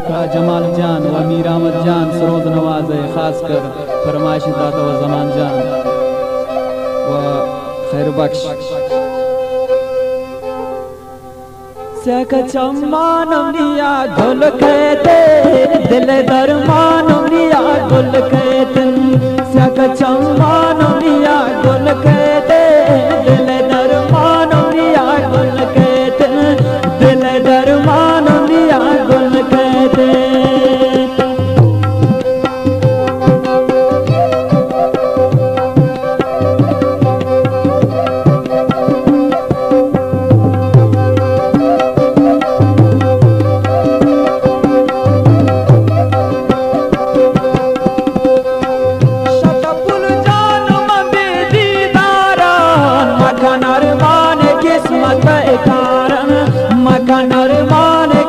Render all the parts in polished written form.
का जमाल जान व मीर अहमद जान सरोज नवाज है, खास कर फरमाइश दाता व जमान जान व खैर बख्श चम्मानिया गुल कहते दिल दरमानिया गुल कहते चम्मानिया गुल कहते दिल दरमानिया गुल कहते दिल दरमानिया गुल कहते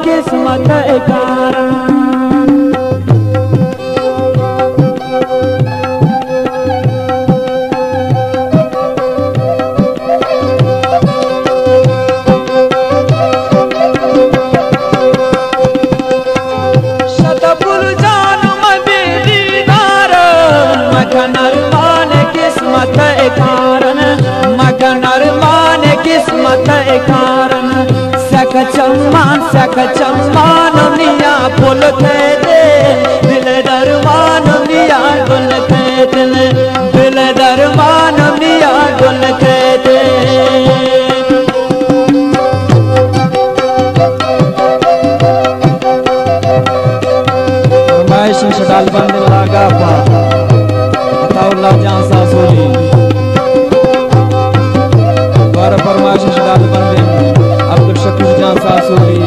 किस्मत कारण शतपुर जान दीदार मकनर मान किस्मत कारण मकनर मान किस्मत कारण चम्मान मिया फुल कहते दिल दरमान मिया गुल कहते दिल दरमान मिया गुल कहते शडाल बंद लागा पा अताउल्लाह जान सासोली द्वारा फरमाइश शडाल बंद अब्दुल शकीर जान सासोली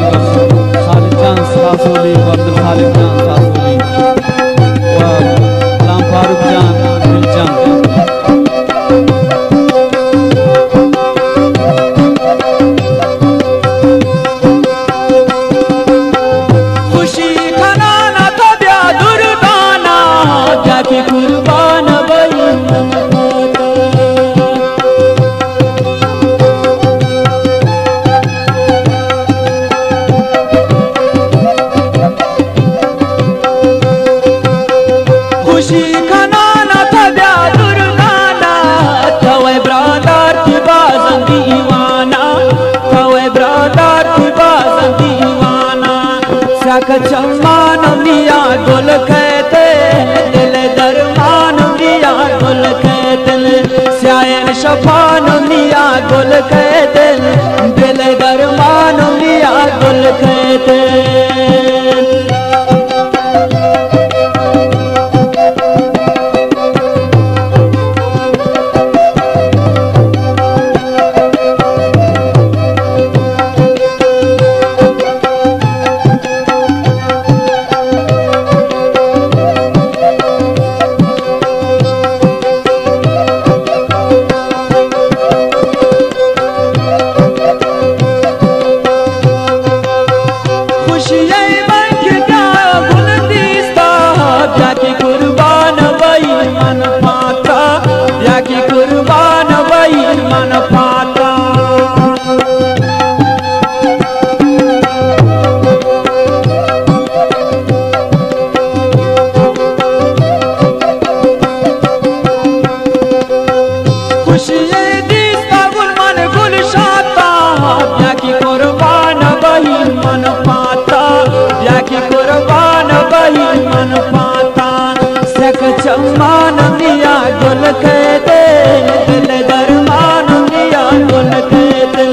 खालिद जान सासोली अब्दुल खालिद जान सासोली व गुलाम फारूक जान दिलचंद खुशी खनाना तो ब्या दुर्गाना जाके कुर्बान बई चम्मान मिया गुल कहते दिल दरमान मिया गुल कहते स्यायन शफान मिया गुल कहते दिल दरमान मिया गुल कहते चम्मान मिया गुल कहते दिल दरमान मिया गुल कहते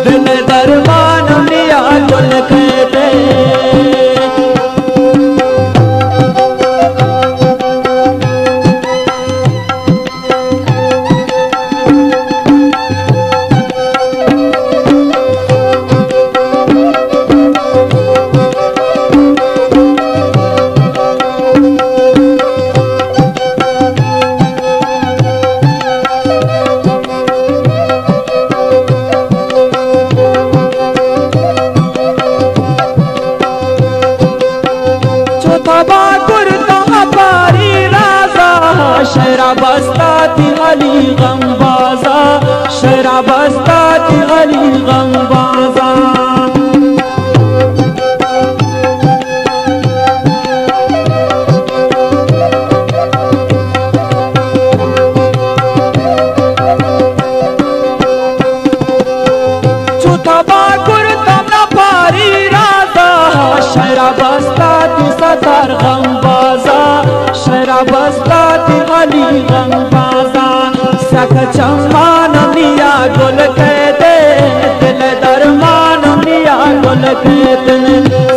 दिल दरमान मिया गुल कहते शराबस्ता थी अली गमबाजा शराबस्ता थी अली गमबाजा बस्ता तू सतार गम बाजा शरा बस्ता ती अली गम बाजा सख चम्मान मिया गुल के दे दिल दरमान मिया गुल के दे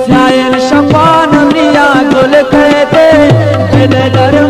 स्यायन शफान मिया गुल के दे दिल दरमान